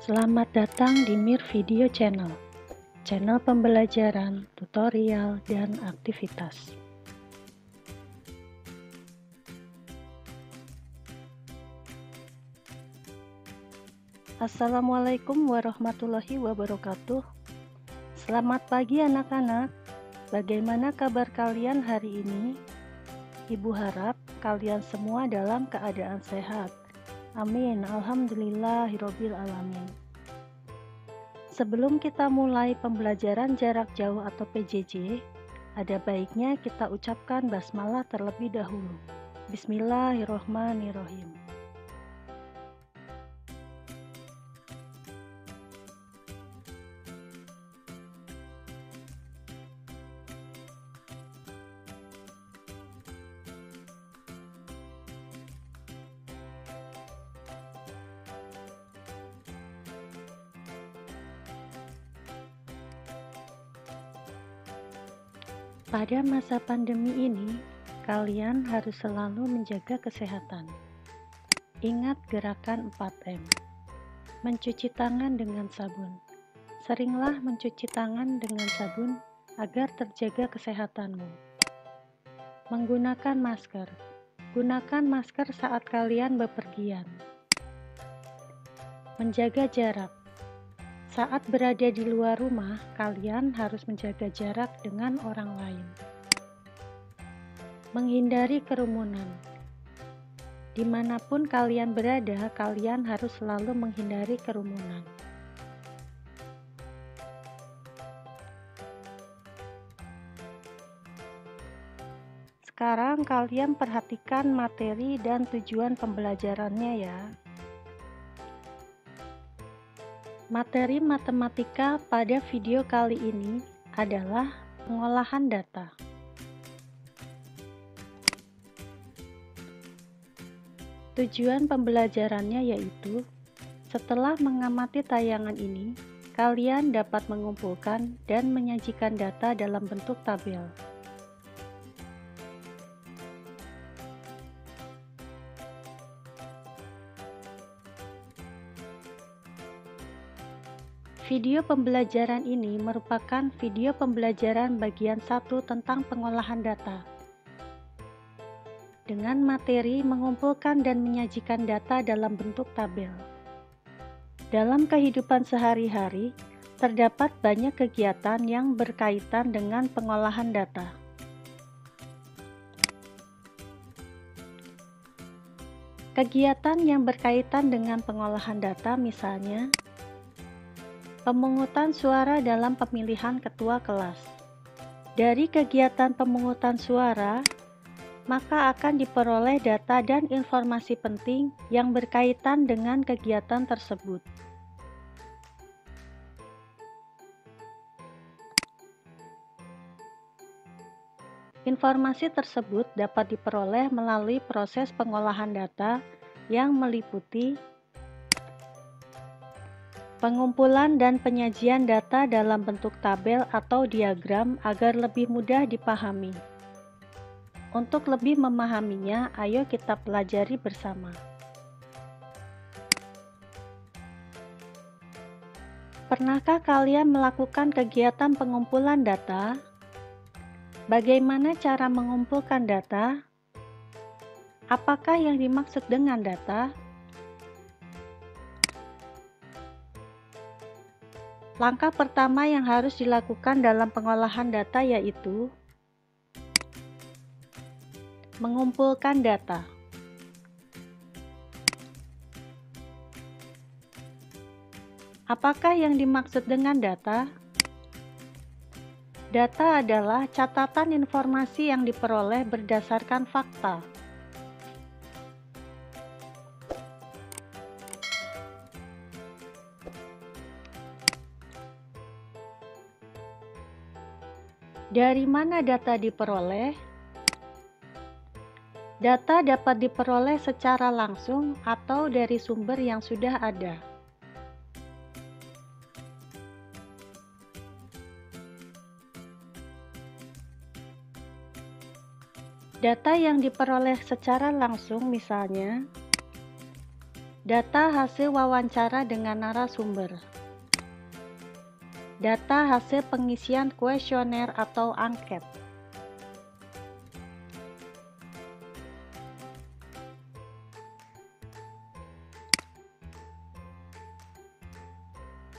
Selamat datang di Mir Video Channel, channel pembelajaran, tutorial, dan aktivitas. Assalamualaikum warahmatullahi wabarakatuh. Selamat pagi anak-anak. Bagaimana kabar kalian hari ini? Ibu harap kalian semua dalam keadaan sehat. Amin, alhamdulillahirobbil alamin. Sebelum kita mulai pembelajaran jarak jauh atau PJJ, ada baiknya kita ucapkan basmalah terlebih dahulu. Bismillahirrohmanirrohim. Pada masa pandemi ini, kalian harus selalu menjaga kesehatan. Ingat gerakan 4M. Mencuci tangan dengan sabun. Seringlah mencuci tangan dengan sabun agar terjaga kesehatanmu. Menggunakan masker. Gunakan masker saat kalian bepergian. Menjaga jarak. Saat berada di luar rumah, kalian harus menjaga jarak dengan orang lain. Menghindari kerumunan. Dimanapun kalian berada, kalian harus selalu menghindari kerumunan. Sekarang kalian perhatikan materi dan tujuan pembelajarannya ya. Materi matematika pada video kali ini adalah pengolahan data. Tujuan pembelajarannya yaitu, setelah mengamati tayangan ini, kalian dapat mengumpulkan dan menyajikan data dalam bentuk tabel. Video pembelajaran ini merupakan video pembelajaran bagian 1 tentang pengolahan data. Dengan materi mengumpulkan dan menyajikan data dalam bentuk tabel. Dalam kehidupan sehari-hari, terdapat banyak kegiatan yang berkaitan dengan pengolahan data. Kegiatan yang berkaitan dengan pengolahan data misalnya, pemungutan suara dalam pemilihan ketua kelas. Dari kegiatan pemungutan suara, maka akan diperoleh data dan informasi penting yang berkaitan dengan kegiatan tersebut. Informasi tersebut dapat diperoleh melalui proses pengolahan data yang meliputi pengumpulan dan penyajian data dalam bentuk tabel atau diagram agar lebih mudah dipahami. Untuk lebih memahaminya, ayo kita pelajari bersama. Pernahkah kalian melakukan kegiatan pengumpulan data? Bagaimana cara mengumpulkan data? Apakah yang dimaksud dengan data? Langkah pertama yang harus dilakukan dalam pengolahan data yaitu mengumpulkan data. Apakah yang dimaksud dengan data? Data adalah catatan informasi yang diperoleh berdasarkan fakta. Dari mana data diperoleh? Data dapat diperoleh secara langsung atau dari sumber yang sudah ada. Data yang diperoleh secara langsung misalnya, Data hasil wawancara dengan narasumber. Data hasil pengisian kuesioner atau angket.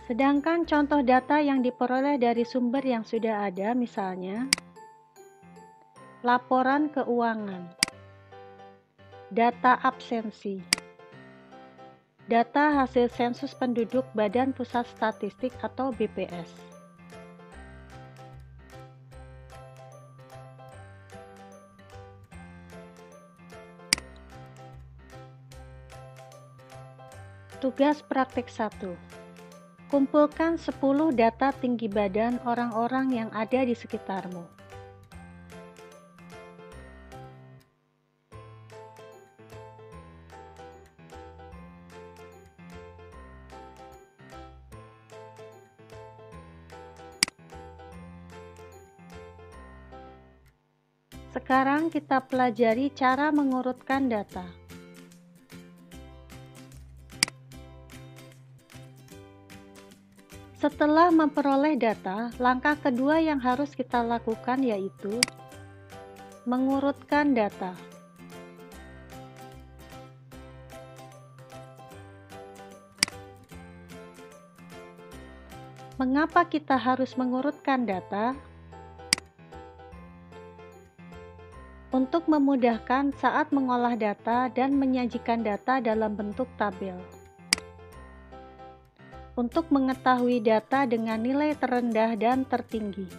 Sedangkan contoh data yang diperoleh dari sumber yang sudah ada, misalnya laporan keuangan, data absensi, data hasil sensus penduduk Badan Pusat Statistik atau BPS. Tugas praktik 1. Kumpulkan 10 data tinggi badan orang-orang yang ada di sekitarmu. Sekarang kita pelajari cara mengurutkan data. Setelah memperoleh data, langkah kedua yang harus kita lakukan yaitu mengurutkan data. Mengapa kita harus mengurutkan data? Untuk memudahkan saat mengolah data dan menyajikan data dalam bentuk tabel. Untuk mengetahui data dengan nilai terendah dan tertinggi.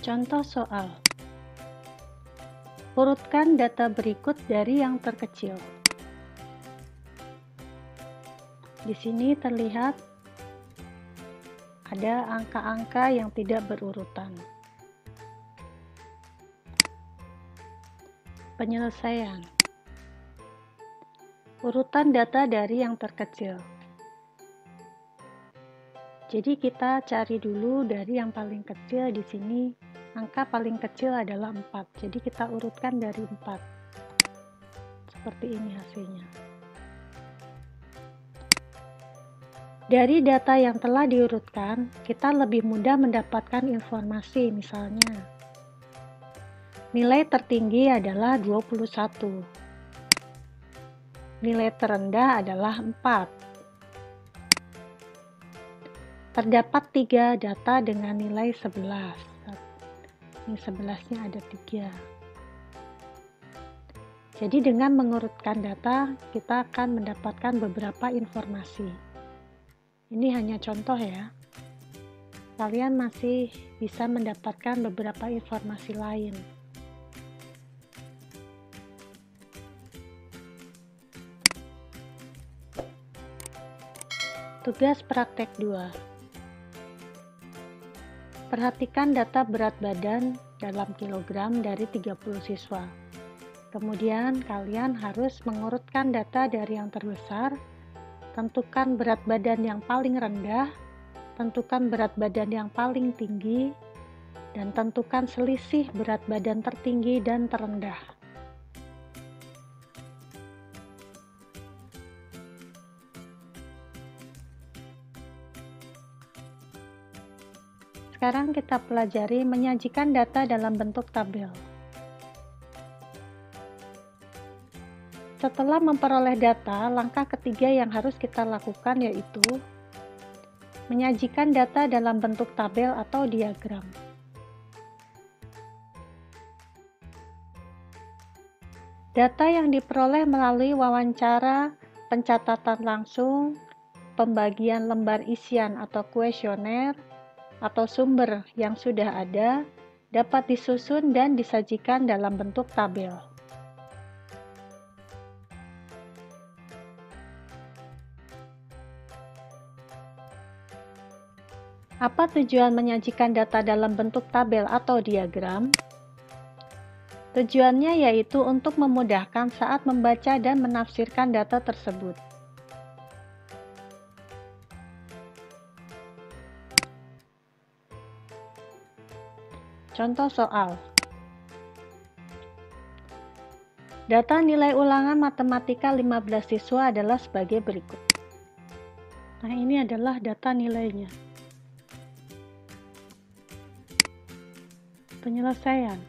Contoh soal. Urutkan data berikut dari yang terkecil. Di sini terlihat ada angka-angka yang tidak berurutan. Penyelesaian. Urutan data dari yang terkecil. Jadi kita cari dulu dari yang paling kecil. Di sini angka paling kecil adalah 4. Jadi kita urutkan dari 4. Seperti ini hasilnya. Dari data yang telah diurutkan, kita lebih mudah mendapatkan informasi, misalnya nilai tertinggi adalah 21. Nilai terendah adalah 4. Terdapat 3 data dengan nilai 11. Ini 11-nya ada 3. Jadi dengan mengurutkan data, kita akan mendapatkan beberapa informasi. Ini hanya contoh ya. Kalian masih bisa mendapatkan beberapa informasi lain. Tugas praktek 2. Perhatikan data berat badan dalam kilogram dari 30 siswa. Kemudian kalian harus mengurutkan data dari yang terbesar, tentukan berat badan yang paling rendah, tentukan berat badan yang paling tinggi, dan tentukan selisih berat badan tertinggi dan terendah. Sekarang kita pelajari menyajikan data dalam bentuk tabel. Setelah memperoleh data, langkah ketiga yang harus kita lakukan yaitu menyajikan data dalam bentuk tabel atau diagram. Data yang diperoleh melalui wawancara, pencatatan langsung, pembagian lembar isian atau kuesioner, atau sumber yang sudah ada dapat disusun dan disajikan dalam bentuk tabel. Apa tujuan menyajikan data dalam bentuk tabel atau diagram? Tujuannya yaitu untuk memudahkan saat membaca dan menafsirkan data tersebut. Contoh soal. Data nilai ulangan matematika 15 siswa adalah sebagai berikut. Nah, ini adalah data nilainya. Penyelesaian.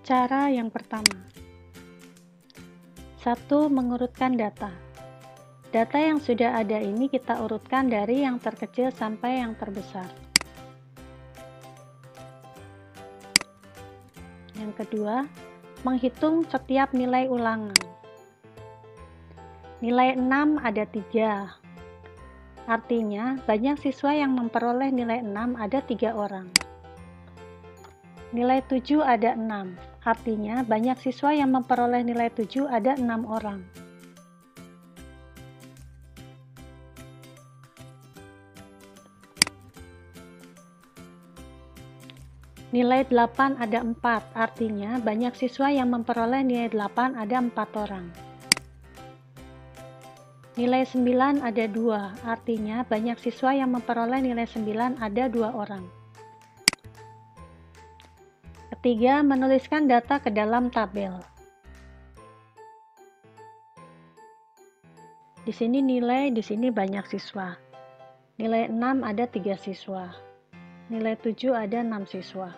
Cara yang pertama. 1. Mengurutkan data. Data yang sudah ada ini kita urutkan dari yang terkecil sampai yang terbesar. Yang kedua, menghitung setiap nilai ulangan. Nilai 6 ada 3. Artinya, banyak siswa yang memperoleh nilai 6 ada 3 orang. Nilai 7 ada 6. Artinya, banyak siswa yang memperoleh nilai 7 ada 6 orang. Nilai 8 ada 4, artinya banyak siswa yang memperoleh nilai 8 ada 4 orang. Nilai 9 ada 2, artinya banyak siswa yang memperoleh nilai 9 ada 2 orang. Ketiga, menuliskan data ke dalam tabel. Di sini nilai, di sini banyak siswa. Nilai 6 ada 3 siswa. Nilai 7 ada 6 siswa.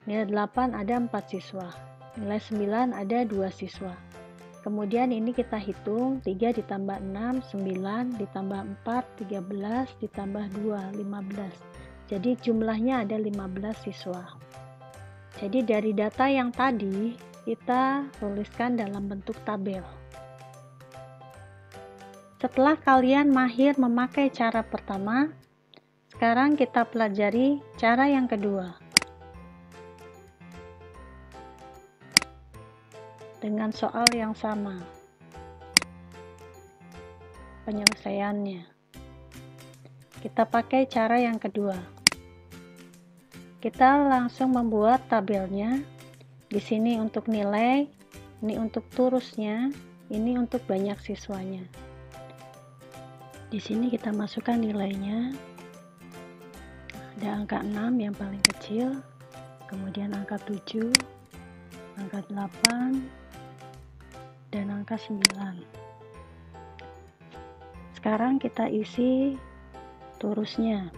Nilai 8 ada 4 siswa. Nilai 9 ada 2 siswa. Kemudian ini kita hitung, 3 ditambah 6, 9, ditambah 4, 13, ditambah 2, 15. Jadi jumlahnya ada 15 siswa. Jadi dari data yang tadi, kita tuliskan dalam bentuk tabel. Setelah kalian mahir memakai cara pertama, sekarang kita pelajari cara yang kedua. Dengan soal yang sama. Penyelesaiannya. Kita pakai cara yang kedua. Kita langsung membuat tabelnya. Di sini untuk nilai, ini untuk turusnya, ini untuk banyak siswanya. Di sini kita masukkan nilainya. Ada angka 6 yang paling kecil, kemudian angka 7, angka 8, dan angka 9. Sekarang kita isi turusnya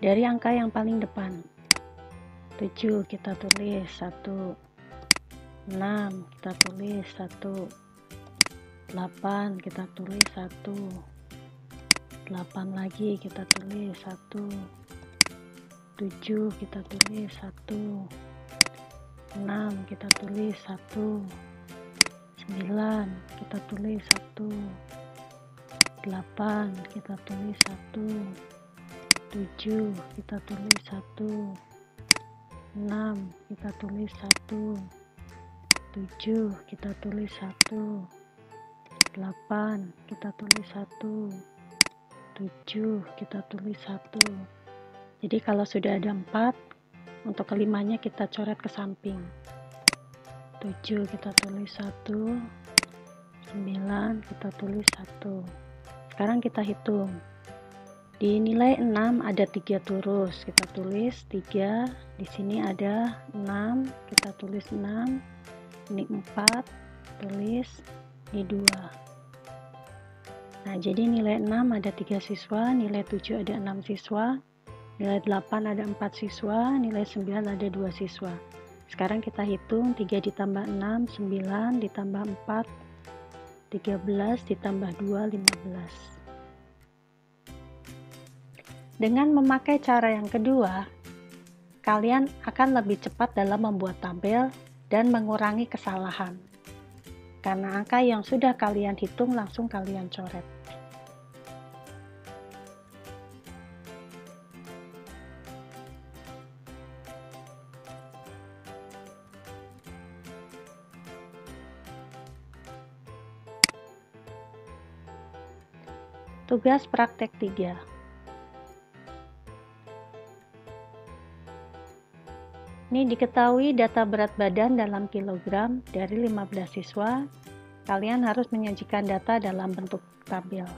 dari angka yang paling depan. 7 kita tulis 1, 6 kita tulis 1, 8 kita tulis 1, 8 lagi kita tulis 1, 7 kita tulis 1, 6 kita tulis 1, 9 kita tulis 1, 8 kita tulis 1, 7 kita tulis 1, 6 kita tulis 1, 7 kita tulis 1, 8 kita tulis 1, 7 kita tulis 1. Jadi kalau sudah ada 4, untuk kelimanya kita coret ke samping. 7 kita tulis 1, 9 kita tulis 1. Sekarang kita hitung. Di nilai 6 ada 3 turus, kita tulis 3. Di sini ada 6, kita tulis 6. Ini 4, tulis. Ini 2. Nah, jadi nilai 6 ada 3 siswa, nilai 7 ada 6 siswa, nilai 8 ada 4 siswa, nilai 9 ada 2 siswa. Sekarang kita hitung 3 ditambah 6, 9, ditambah 4, 13, ditambah 2, 15. Dengan memakai cara yang kedua, kalian akan lebih cepat dalam membuat tabel dan mengurangi kesalahan. Karena angka yang sudah kalian hitung langsung kalian coret. Tugas praktek 3. Ini diketahui data berat badan dalam kilogram dari 15 siswa. Kalian harus menyajikan data dalam bentuk tabel.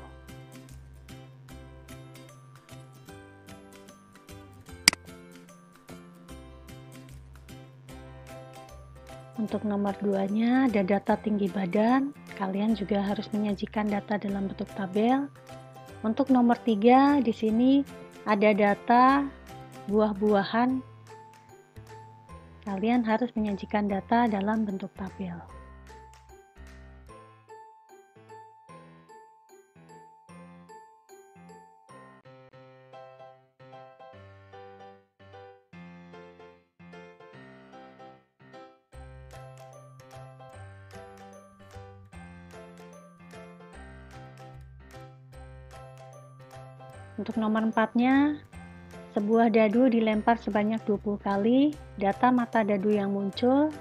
Untuk nomor 2-nya ada data tinggi badan, kalian juga harus menyajikan data dalam bentuk tabel. Untuk nomor 3 di sini ada data buah-buahan, kalian harus menyajikan data dalam bentuk tabel. Untuk nomor 4-nya, sebuah dadu dilempar sebanyak 20 kali, data mata dadu yang muncul,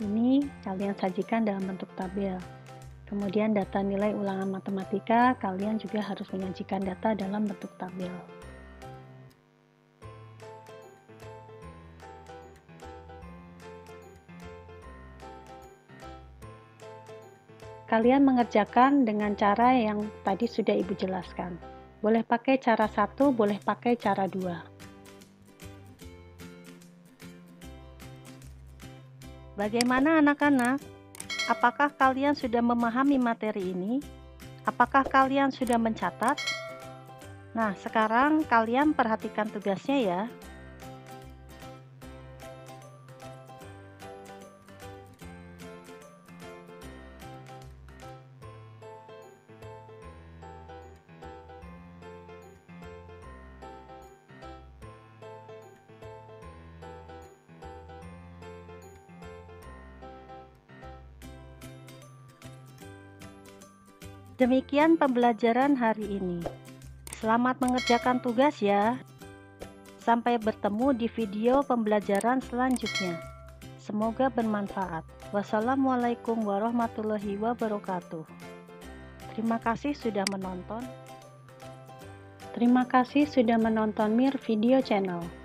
ini kalian sajikan dalam bentuk tabel. Kemudian data nilai ulangan matematika, kalian juga harus menyajikan data dalam bentuk tabel. Kalian mengerjakan dengan cara yang tadi sudah Ibu jelaskan. Boleh pakai cara 1, boleh pakai cara 2. Bagaimana anak-anak? Apakah kalian sudah memahami materi ini? Apakah kalian sudah mencatat? Nah, sekarang kalian perhatikan tugasnya ya. Demikian pembelajaran hari ini. Selamat mengerjakan tugas ya. Sampai bertemu di video pembelajaran selanjutnya. Semoga bermanfaat. Wassalamualaikum warahmatullahi wabarakatuh. Terima kasih sudah menonton. Terima kasih sudah menonton Mir Video Channel.